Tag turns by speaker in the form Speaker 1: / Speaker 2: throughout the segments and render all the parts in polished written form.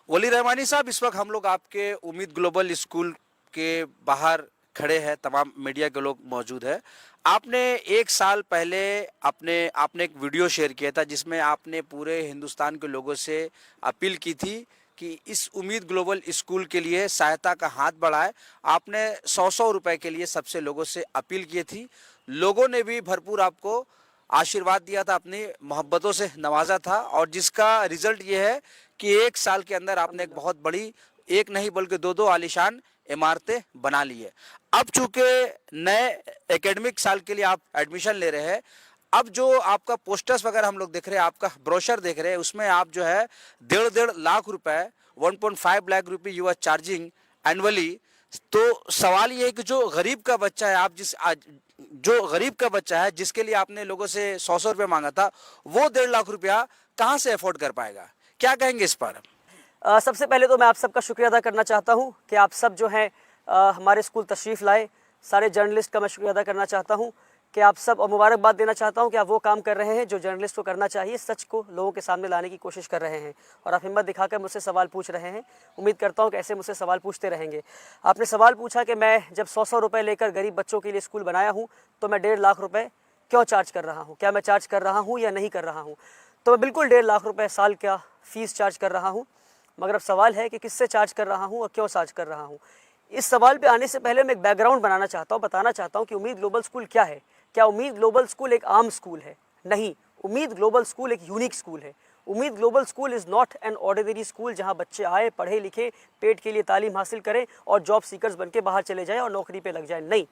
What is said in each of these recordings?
Speaker 1: वली रहमानी साहब, इस वक्त हम लोग आपके उम्मीद ग्लोबल स्कूल के बाहर खड़े हैं, तमाम मीडिया के लोग मौजूद है। आपने एक साल पहले आपने आपने एक वीडियो शेयर किया था जिसमें आपने पूरे हिंदुस्तान के लोगों से अपील की थी कि इस उम्मीद ग्लोबल स्कूल के लिए सहायता का हाथ बढ़ाए। आपने 100-100 रुपए के लिए सबसे लोगों से अपील की थी। लोगों ने भी भरपूर आपको आशीर्वाद दिया था, अपनी मोहब्बतों से नवाजा था, और जिसका रिजल्ट ये है कि एक साल के अंदर आपने एक बहुत बड़ी, एक नहीं बल्कि दो आलीशान इमारतें बना ली है। अब चूंकि नए एकेडमिक साल के लिए आप एडमिशन ले रहे हैं, अब जो आपका पोस्टर्स वगैरह हम लोग देख रहे हैं, आपका ब्रोशर देख रहे हैं, उसमें आप जो है 1.5 लाख रुपए, 1.5 लाख रुपए यू आर चार्जिंग एनुअली। तो सवाल ये है कि जो गरीब का बच्चा है, आप जो गरीब का बच्चा है जिसके लिए आपने लोगों से 100-100 रुपये मांगा था, वो 1.5 लाख रुपया कहाँ से अफोर्ड कर पाएगा? क्या कहेंगे इस पर?
Speaker 2: सबसे पहले तो मैं आप सबका शुक्रिया अदा करना चाहता हूं कि आप सब जो हैं हमारे स्कूल तशरीफ़ लाए। सारे जर्नलिस्ट का मैं शुक्रिया अदा करना चाहता हूं कि आप सब, और मुबारकबाद देना चाहता हूं कि आप वो काम कर रहे हैं जो जर्नलिस्ट को करना चाहिए, सच को लोगों के सामने लाने की कोशिश कर रहे हैं, और आप हिम्मत दिखाकर मुझसे सवाल पूछ रहे हैं। उम्मीद करता हूं कि ऐसे मुझसे सवाल पूछते रहेंगे। आपने सवाल पूछा कि मैं जब 100-100 रुपये लेकर गरीब बच्चों के लिए स्कूल बनाया हूँ तो मैं 1.5 लाख रुपये क्यों चार्ज कर रहा हूँ, क्या मैं चार्ज कर रहा हूँ या नहीं कर रहा हूँ? तो मैं बिल्कुल 1.5 लाख रुपये साल का फ़ीस चार्ज कर रहा हूँ। मगर अब सवाल है कि किससे चार्ज कर रहा हूं और क्यों चार्ज कर रहा हूं। इस सवाल पे आने से पहले मैं एक बैकग्राउंड बनाना चाहता हूं, बताना चाहता हूं कि उम्मीद ग्लोबल स्कूल क्या है। क्या उम्मीद ग्लोबल स्कूल एक आम स्कूल है? नहीं, उम्मीद ग्लोबल स्कूल एक यूनिक स्कूल है। उम्मीद global school is not an ordinary school जहां बच्चे आए, पढ़े लिखे, पेट के लिए तालीम हासिल करें और जॉब सीकर्स बन के बाहर चले जाएं और नौकरी पे लग जाएं। नहीं,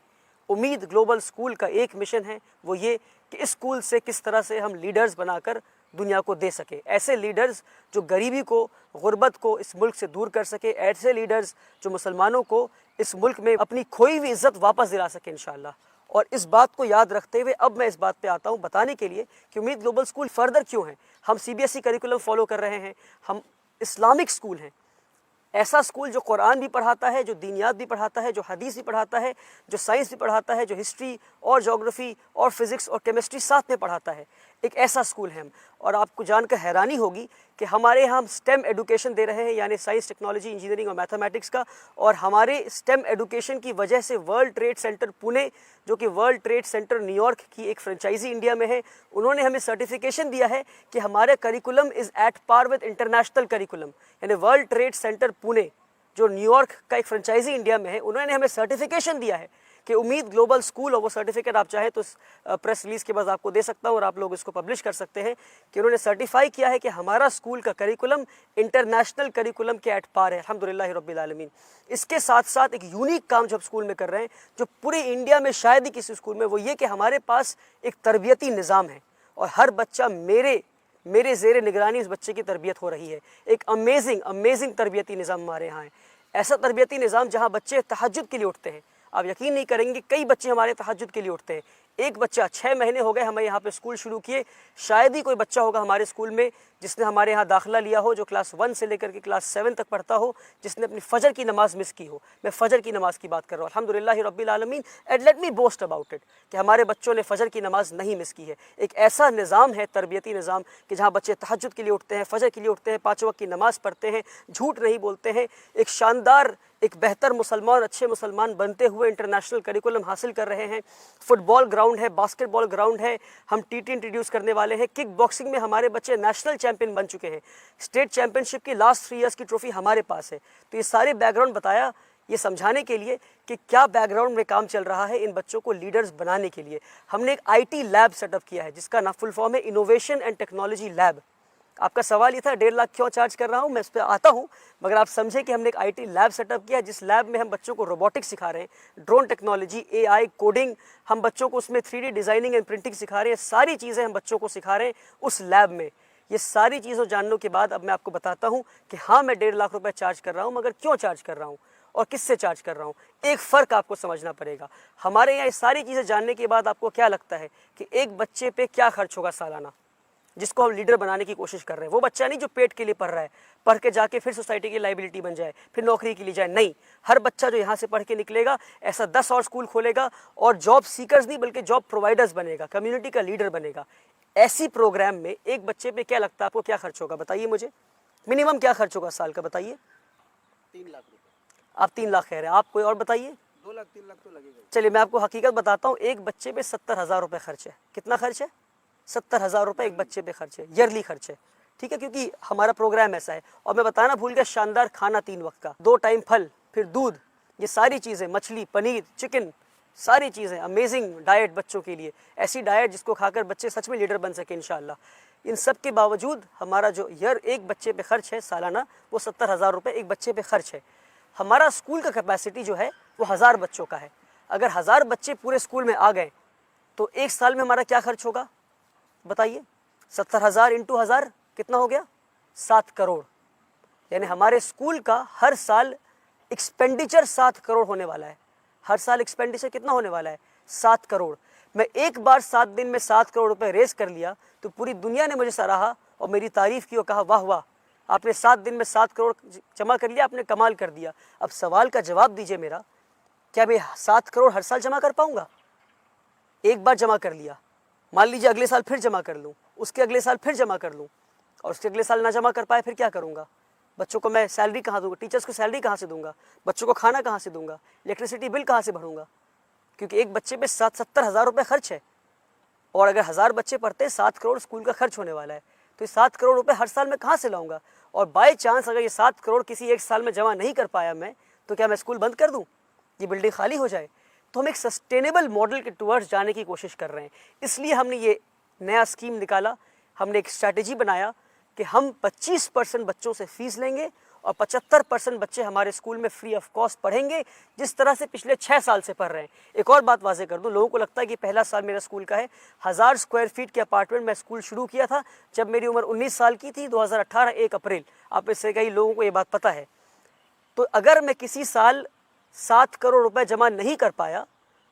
Speaker 2: उम्मीद ग्लोबल स्कूल का एक मिशन है, वो ये कि इस स्कूल से किस तरह से हम लीडर्स बनाकर दुनिया को दे सके। ऐसे लीडर्स जो गरीबी को, गुर्बत को इस मुल्क से दूर कर सके। ऐसे लीडर्स जो मुसलमानों को इस मुल्क में अपनी खोई हुई इज्जत वापस दिला सके इंशाअल्लाह। और इस बात को याद रखते हुए अब मैं इस बात पे आता हूँ बताने के लिए कि उम्मीद ग्लोबल स्कूल फर्दर क्यों है। हम CBSE करिकुलम फॉलो कर रहे हैं, हम इस्लामिक स्कूल हैं। ऐसा स्कूल जो कुरान भी पढ़ाता है, जो दीनियात भी पढ़ाता है, जो हदीस भी पढ़ाता है, जो साइंस भी पढ़ाता है, जो हिस्ट्री और ज्योग्राफी और फिज़िक्स और केमिस्ट्री साथ में पढ़ाता है। एक ऐसा स्कूल है हम। और आपको जानकर हैरानी होगी कि हमारे यहाँ हम स्टेम एडुकेशन दे रहे हैं, यानी साइंस, टेक्नोलॉजी, इंजीनियरिंग और मैथमेटिक्स का। और हमारे स्टेम एडुकेशन की वजह से वर्ल्ड ट्रेड सेंटर पुणे, जो कि वर्ल्ड ट्रेड सेंटर न्यूयॉर्क की एक फ्रेंचाइजी इंडिया में है, उन्होंने हमें सर्टिफिकेशन दिया है कि हमारे curriculum is at par with international curriculum. यानी वर्ल्ड ट्रेड सेंटर पुणे, जो न्यूयॉर्क का एक फ्रेंचाइजी इंडिया में है, उन्होंने हमें सर्टिफिकेशन दिया है कि उम्मीद ग्लोबल स्कूल, और वो सर्टिफिकेट आप चाहे तो प्रेस रिलीज़ के बाद आपको दे सकता हूँ और आप लोग इसको पब्लिश कर सकते हैं कि उन्होंने सर्टिफाई किया है कि हमारा स्कूल का करिकुलम इंटरनेशनल करिकुलम के एट पार है। अल्हम्दुलिल्लाह रब्बिल आलमीन। इसके साथ साथ एक यूनिक काम जो स्कूल में कर रहे हैं, जो पूरे इंडिया में शायद ही किसी स्कूल में, वो ये कि हमारे पास एक तरबियती निज़ाम है और हर बच्चा मेरे ज़ेरे निगरानी इस बच्चे की तरबियत हो रही है। एक अमेजिंग तरबियती निज़ाम हमारे यहाँ है। ऐसा तरबियती निज़ाम जहाँ बच्चे तहज्जुद के लिए उठते हैं। आप यकीन नहीं करेंगे, कई बच्चे हमारे तहज्जुद के लिए उठते हैं। एक बच्चा 6 महीने हो गए हमें यहाँ पे स्कूल शुरू किए, शायद ही कोई बच्चा होगा हमारे स्कूल में जिसने हमारे यहाँ दाखिला लिया हो, जो क्लास 1 से लेकर के क्लास 7 तक पढ़ता हो, जिसने अपनी फ़जर की नमाज़ मिस की हो। मैं फ़जर की नमाज़ की बात कर रहा हूँ। अल्हम्दुलिल्लाह रब्बिल आलमीन, and let me boast about it कि हमारे बच्चों ने फ़जर की नमाज़ नहीं मिस की है। एक ऐसा निज़ाम है, तरबियती निज़ाम, कि जहाँ बच्चे तहज्जुद के लिए उठते हैं, फ़जर के लिए उठते हैं, 5 वक्त की नमाज़ पढ़ते हैं, झूठ नहीं बोलते हैं, एक शानदार, एक बेहतर मुसलमान, अच्छे मुसलमान बनते हुए इंटरनेशनल करिकुलम हासिल कर रहे हैं। फुटबॉल ग्राउंड है, बास्केटबॉल ग्राउंड है, हम TT इंट्रोड्यूस करने वाले हैं। किक बॉक्सिंग में हमारे बच्चे नेशनल चैंपियन बन चुके हैं। स्टेट चैंपियनशिप की लास्ट 3 ईयर्स की ट्रॉफी हमारे पास है। तो ये सारे बैकग्राउंड बताया ये समझाने के लिए कि क्या बैकग्राउंड में काम चल रहा है इन बच्चों को लीडर्स बनाने के लिए। हमने एक IT लैब सेटअप किया है जिसका ना फुल फॉर्म है इनोवेशन एंड टेक्नोलॉजी लैब। आपका सवाल ये था 1.5 लाख क्यों चार्ज कर रहा हूँ, मैं इस पर आता हूँ, मगर आप समझे कि हमने एक IT लैब सेटअप किया जिस लैब में हम बच्चों को रोबोटिक्स सिखा रहे हैं, ड्रोन टेक्नोलॉजी, AI, कोडिंग, हम बच्चों को उसमें 3D डिज़ाइनिंग एंड प्रिंटिंग सिखा रहे हैं। सारी चीज़ें हम बच्चों को सिखा रहे हैं उस लैब में। ये सारी चीज़ों जानने के बाद अब मैं आपको बताता हूँ कि हाँ, मैं 1.5 लाख रुपये चार्ज कर रहा हूँ, मगर क्यों चार्ज कर रहा हूँ और किससे चार्ज कर रहा हूँ। एक फ़र्क आपको समझना पड़ेगा। हमारे यहाँ ये सारी चीज़ें जानने के बाद आपको क्या लगता है कि एक बच्चे पे क्या खर्च होगा सालाना, जिसको हम लीडर बनाने की कोशिश कर रहे हैं। वो बच्चा नहीं जो पेट के लिए पढ़ रहा है, पढ़ के जाके फिर सोसाइटी की लाइबिलिटी बन जाए, फिर नौकरी के लिए जाए। नहीं, हर बच्चा जो यहाँ से पढ़ के निकलेगा ऐसा 10 और स्कूल खोलेगा और जॉब सीकर्स नहीं बल्कि जॉब प्रोवाइडर्स बनेगा, कम्युनिटी का लीडर बनेगा। ऐसी प्रोग्राम में एक बच्चे पे क्या लगता है आपको क्या खर्च होगा, बताइए मुझे। मिनिमम क्या खर्च होगा साल का बताइए?
Speaker 1: 3 लाख रुपए।
Speaker 2: आप 3 लाख कह रहे हैं, आप कोई और बताइए?
Speaker 1: 2 लाख 3 लाख तो लगेगा।
Speaker 2: चलिए मैं आपको हकीकत बताता हूँ, एक बच्चे पे 70,000 रुपये खर्च है। कितना खर्च है? 70,000 रुपये एक बच्चे पे खर्च है, ईयरली खर्च है, ठीक है, क्योंकि हमारा प्रोग्राम ऐसा है। और मैं बताना भूल गया, शानदार खाना 3 वक्त का, 2 टाइम फल, फिर दूध, ये सारी चीज़ें, मछली, पनीर, चिकन, सारी चीज़ें, अमेजिंग डाइट बच्चों के लिए, ऐसी डाइट जिसको खाकर बच्चे सच में लीडर बन सके इंशाल्लाह। इन सब के बावजूद हमारा जो ईयर एक बच्चे पे खर्च है सालाना, वो 70,000 रुपये एक बच्चे पे खर्च है। हमारा स्कूल का कैपेसिटी जो है वो 1000 बच्चों का है। अगर 1000 बच्चे पूरे स्कूल में आ गए तो एक साल में हमारा क्या खर्च होगा बताइए? 70,000 इंटू 1000 कितना हो गया? 7 करोड़। यानी हमारे स्कूल का हर साल एक्सपेंडिचर 7 करोड़ होने वाला है। हर साल एक्सपेंडिचर कितना होने वाला है? 7 करोड़। मैं एक बार 7 दिन में 7 करोड़ रुपए रेस कर लिया तो पूरी दुनिया ने मुझे सराहा और मेरी तारीफ की और कहा वाह वाह, आपने 7 दिन में 7 करोड़ जमा कर लिया, आपने कमाल कर दिया। अब सवाल का जवाब दीजिए मेरा, क्या मैं 7 करोड़ हर साल जमा कर पाऊंगा? एक बार जमा कर लिया, मान लीजिए अगले साल फिर जमा कर लूँ, उसके अगले साल फिर जमा कर लूँ, और उसके अगले साल ना जमा कर पाए, फिर क्या करूँगा? बच्चों को मैं सैलरी कहाँ दूंगा? टीचर्स को सैलरी कहाँ से दूंगा? बच्चों को खाना कहाँ से दूंगा? इलेक्ट्रिसिटी बिल कहाँ से भरूंगा? क्योंकि एक बच्चे पे 70,000 रुपये खर्च है, और अगर 1000 बच्चे पढ़ते हैं 7 करोड़ स्कूल का खर्च होने वाला है, तो ये 7 करोड़ रुपए हर साल मैं कहाँ से लाऊंगा? और बाय चांस अगर ये 7 करोड़ किसी एक साल में जमा नहीं कर पाया मैं, तो क्या मैं स्कूल बंद कर दूँ, ये बिल्डिंग खाली हो जाए? तो हम एक सस्टेनेबल मॉडल के टुवर्ड्स जाने की कोशिश कर रहे हैं। इसलिए हमने ये नया स्कीम निकाला, हमने एक स्ट्रैटेजी बनाया कि हम 25% बच्चों से फीस लेंगे और 75% बच्चे हमारे स्कूल में फ्री ऑफ कॉस्ट पढ़ेंगे, जिस तरह से पिछले 6 साल से पढ़ रहे हैं। एक और बात वाजे कर दूं, लोगों को लगता है कि पहला साल मेरा स्कूल का है। 1000 स्क्वायर फीट के अपार्टमेंट में स्कूल शुरू किया था जब मेरी उम्र 19 साल की थी, 2018 1 अप्रैल। आप इससे कई लोगों को ये बात पता है। तो अगर मैं किसी साल 7 करोड़ रुपए जमा नहीं कर पाया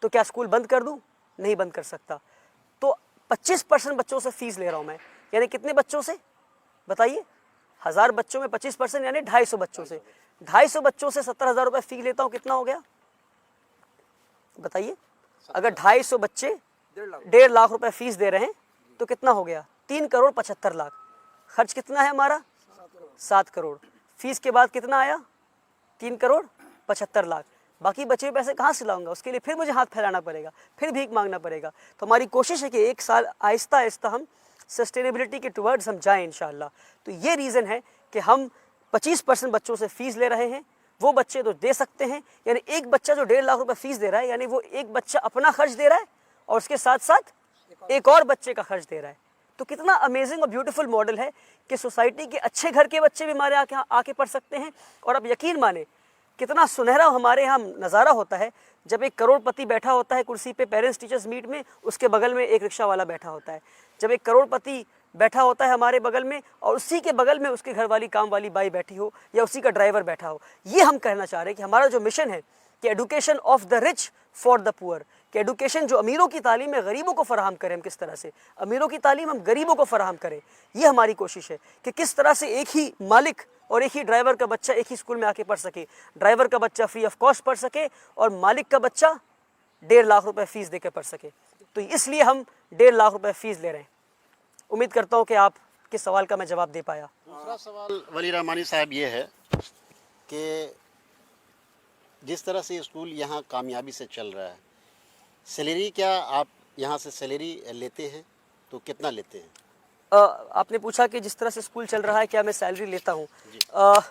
Speaker 2: तो क्या स्कूल बंद कर दूं? नहीं बंद कर सकता। तो 25% बच्चों से फीस ले रहा हूं मैं, यानी कितने बच्चों से बताइए? 1000 बच्चों में 25% यानी 250 बच्चों से। 250 बच्चों से 70,000 रुपये फीस लेता हूं, कितना हो गया बताइए? अगर 250 बच्चे 1.5 लाख रुपए फीस दे रहे हैं तो कितना हो गया? 3 करोड़ 75 लाख। खर्च कितना है हमारा? 7 करोड़। फीस के बाद कितना आया? 3 करोड़ 75 लाख। बाकी बचे हुए पैसे कहाँ से लाऊंगा? उसके लिए फिर मुझे हाथ फैलाना पड़ेगा, फिर भीख मांगना पड़ेगा। तो हमारी कोशिश है कि एक साल आहिस्ता आहिस्ता हम सस्टेनेबिलिटी के टुवर्ड्स हम जाएं इंशाल्लाह। तो ये रीज़न है कि हम 25% बच्चों से फीस ले रहे हैं। वो बच्चे तो दे सकते हैं, यानी एक बच्चा जो 1.5 लाख रुपए फीस दे रहा है, यानी वो एक बच्चा अपना खर्च दे रहा है और उसके साथ साथ एक और बच्चे का खर्च दे रहा है। तो कितना अमेजिंग और ब्यूटीफुल मॉडल है कि सोसाइटी के अच्छे घर के बच्चे भी हमारे आके पढ़ सकते हैं। और अब यकीन माने कितना सुनहरा हमारे यहाँ नज़ारा होता है जब एक करोड़पति बैठा होता है कुर्सी पे पेरेंट्स टीचर्स मीट में, उसके बगल में एक रिक्शा वाला बैठा होता है। जब एक करोड़पति बैठा होता है हमारे बगल में और उसी के बगल में उसके घर वाली काम वाली बाई बैठी हो या उसी का ड्राइवर बैठा हो। ये हम कहना चाह रहे हैं कि हमारा जो मिशन है कि education of the rich for the poor, कि एडुकेशन जो अमीरों की तालीम है गरीबों को फराहम करें। हम किस तरह से अमीरों की तालीम हम गरीबों को फराहम करें, ये हमारी कोशिश है कि किस तरह से एक ही मालिक और एक ही ड्राइवर का बच्चा एक ही स्कूल में आके पढ़ सके। ड्राइवर का बच्चा फ्री ऑफ कॉस्ट पढ़ सके और मालिक का बच्चा 1.5 लाख रुपए फीस देकर पढ़ सके। तो इसलिए हम 1.5 लाख रुपए फीस ले रहे हैं। उम्मीद करता हूँ कि आप के सवाल का मैं जवाब दे पाया।
Speaker 3: दूसरा सवाल वली रहमानी साहब ये है कि जिस तरह से स्कूल यहाँ कामयाबी से चल रहा है, सैलरी क्या आप यहाँ से सैलरी लेते हैं तो कितना लेते हैं?
Speaker 2: आपने पूछा कि जिस तरह से स्कूल चल रहा है क्या मैं सैलरी लेता हूँ।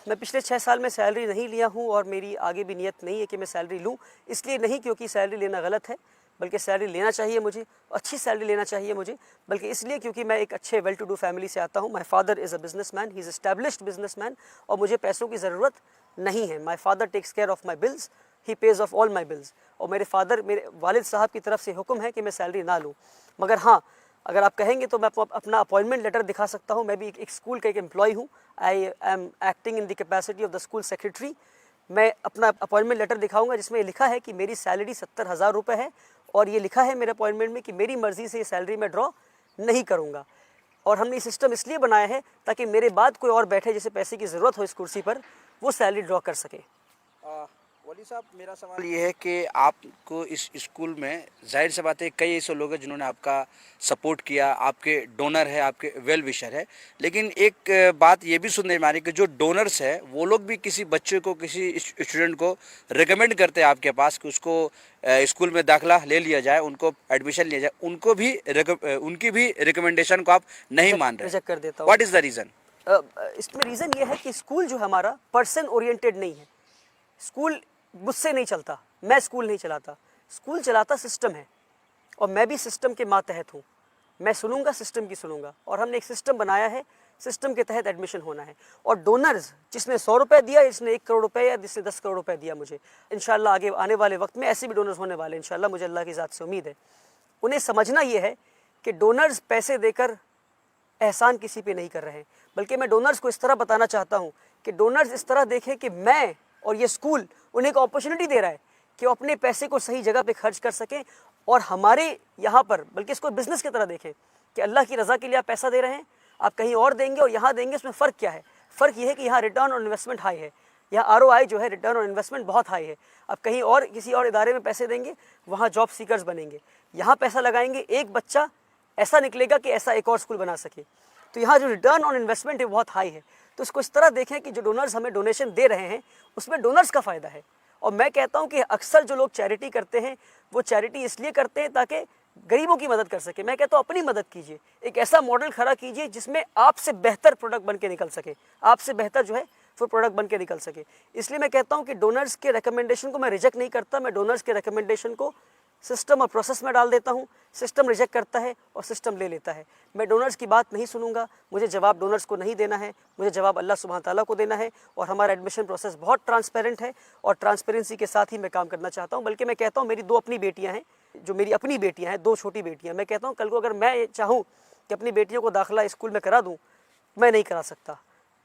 Speaker 2: मैं पिछले 6 साल में सैलरी नहीं लिया हूँ और मेरी आगे भी नियत नहीं है कि मैं सैलरी लूँ। इसलिए नहीं क्योंकि सैलरी लेना गलत है, बल्कि सैलरी लेना चाहिए मुझे, अच्छी सैलरी लेना चाहिए मुझे, बल्कि इसलिए क्योंकि मैं एक अच्छे वेल टू डू फैमिली से आता हूँ। My father is a businessman, he is established businessman, और मुझे पैसों की ज़रूरत नहीं है। My father takes care of my bills, he pays off all my bills. और मेरे वालिद साहब की तरफ से हुक्म है कि मैं सैलरी ना लूँ। मगर हाँ, अगर आप कहेंगे तो मैं अपना अपॉइंटमेंट लेटर दिखा सकता हूँ। मैं भी एक स्कूल का एक एम्प्लॉय हूँ। I am acting in the capacity of the school secretary. मैं अपना अपॉइंटमेंट लेटर दिखाऊंगा जिसमें लिखा है कि मेरी सैलरी 70,000 रुपये है और ये लिखा है मेरे अपॉइंटमेंट में कि मेरी मर्ज़ी से ये सैलरी मैं ड्रॉ नहीं करूँगा। और हमने ये सिस्टम इसलिए बनाया है ताकि मेरे बाद कोई और बैठे जिसे पैसे की ज़रूरत हो इस कुर्सी पर, वो सैलरी ड्रॉ कर सके।
Speaker 1: वली साहब, मेरा सवाल ये है कि आपको इस स्कूल में जाहिर सी बात है कई ऐसे लोग हैं जिन्होंने आपका सपोर्ट किया, आपके डोनर है, आपके वेल विशर है, लेकिन एक बात ये भी सुनने में आ रही है कि जो डोनर्स है वो लोग भी किसी बच्चे को, किसी स्टूडेंट को रिकमेंड करते हैं आपके पास कि उसको स्कूल में दाखिला ले लिया जाए, उनको एडमिशन लिया जाए, उनको भी उनकी भी रिकमेंडेशन को आप नहीं मान रहे।
Speaker 2: रिजेक्ट कर देता हूँ।
Speaker 1: What is the reason?
Speaker 2: इसमें रीज़न ये है कि स्कूल जो हमारा पर्सन ओरिएंटेड नहीं है। स्कूल मुझसे नहीं चलता, मैं स्कूल नहीं चलाता, स्कूल चलाता सिस्टम है और मैं भी सिस्टम के मातहत हूँ। मैं सुनूंगा, सिस्टम की सुनूंगा, और हमने एक सिस्टम बनाया है, सिस्टम के तहत एडमिशन होना है। और डोनर्स जिसने 100 रुपये दिया, जिसने 1 करोड़ रुपए या जिसने 10 करोड़ रुपए दिया, मुझे इंशाल्लाह आगे आने वाले वक्त में ऐसे भी डोनर्स होने वाले, इंशाल्लाह मुझे अल्लाह की ज़ात से उम्मीद है। उन्हें समझना ये है कि डोनर्स पैसे देकर एहसान किसी पे नहीं कर रहे हैं, बल्कि मैं डोनर्स को इस तरह बताना चाहता हूँ कि डोनर्स इस तरह देखें कि मैं और ये स्कूल उन्हें एक अपॉर्चुनिटी दे रहा है कि वो अपने पैसे को सही जगह पे खर्च कर सकें, और हमारे यहाँ पर बल्कि इसको बिज़नेस की तरह देखें कि अल्लाह की रज़ा के लिए आप पैसा दे रहे हैं, आप कहीं और देंगे और यहाँ देंगे, उसमें फ़र्क क्या है? फ़र्क ये है कि यहाँ रिटर्न ऑन इन्वेस्टमेंट हाई है, यहाँ ROI जो है, रिटर्न ऑन इन्वेस्टमेंट बहुत हाई है। आप कहीं और किसी और इदारे में पैसे देंगे, वहाँ जॉब सीकर्स बनेंगे। यहाँ पैसा लगाएंगे, एक बच्चा ऐसा निकलेगा कि ऐसा एक और स्कूल बना सके। तो यहाँ जो रिटर्न ऑन इन्वेस्टमेंट है बहुत हाई है। तो इसको इस तरह देखें कि जो डोनर्स हमें डोनेशन दे रहे हैं उसमें डोनर्स का फ़ायदा है। और मैं कहता हूँ कि अक्सर जो लोग चैरिटी करते हैं वो चैरिटी इसलिए करते हैं ताकि गरीबों की मदद कर सके। मैं कहता हूँ अपनी मदद कीजिए, एक ऐसा मॉडल खड़ा कीजिए जिसमें आपसे बेहतर प्रोडक्ट बन के निकल सके, आपसे बेहतर जो है वो प्रोडक्ट बन के निकल सके। इसलिए मैं कहता हूँ कि डोनर्स के रिकमेंडेशन को मैं रिजेक्ट नहीं करता, मैं डोनर्स के रिकमेंडेशन को सिस्टम और प्रोसेस में डाल देता हूँ। सिस्टम रिजेक्ट करता है और सिस्टम ले लेता है। मैं डोनर्स की बात नहीं सुनूंगा, मुझे जवाब डोनर्स को नहीं देना है, मुझे जवाब अल्लाह सुब्हान ताला को देना है। और हमारा एडमिशन प्रोसेस बहुत ट्रांसपेरेंट है और ट्रांसपेरेंसी के साथ ही मैं काम करना चाहता हूँ। बल्कि मैं कहता हूँ मेरी 2 अपनी बेटियाँ हैं, जो मेरी अपनी बेटियाँ हैं, 2 छोटी बेटियाँ। मैं कहता हूँ कल को अगर मैं चाहूँ कि अपनी बेटियों को दाखिला स्कूल में करा दूँ, मैं नहीं करा सकता।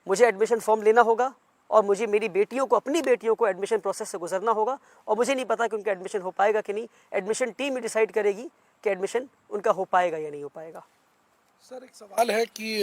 Speaker 2: मुझे एडमिशन फॉर्म लेना होगा और मुझे मेरी बेटियों को, अपनी बेटियों को एडमिशन प्रोसेस से गुजरना होगा। और मुझे नहीं पता कि उनका एडमिशन हो पाएगा कि नहीं, एडमिशन टीम ही डिसाइड करेगी कि एडमिशन उनका हो पाएगा या नहीं हो पाएगा।
Speaker 4: सर, एक सवाल है कि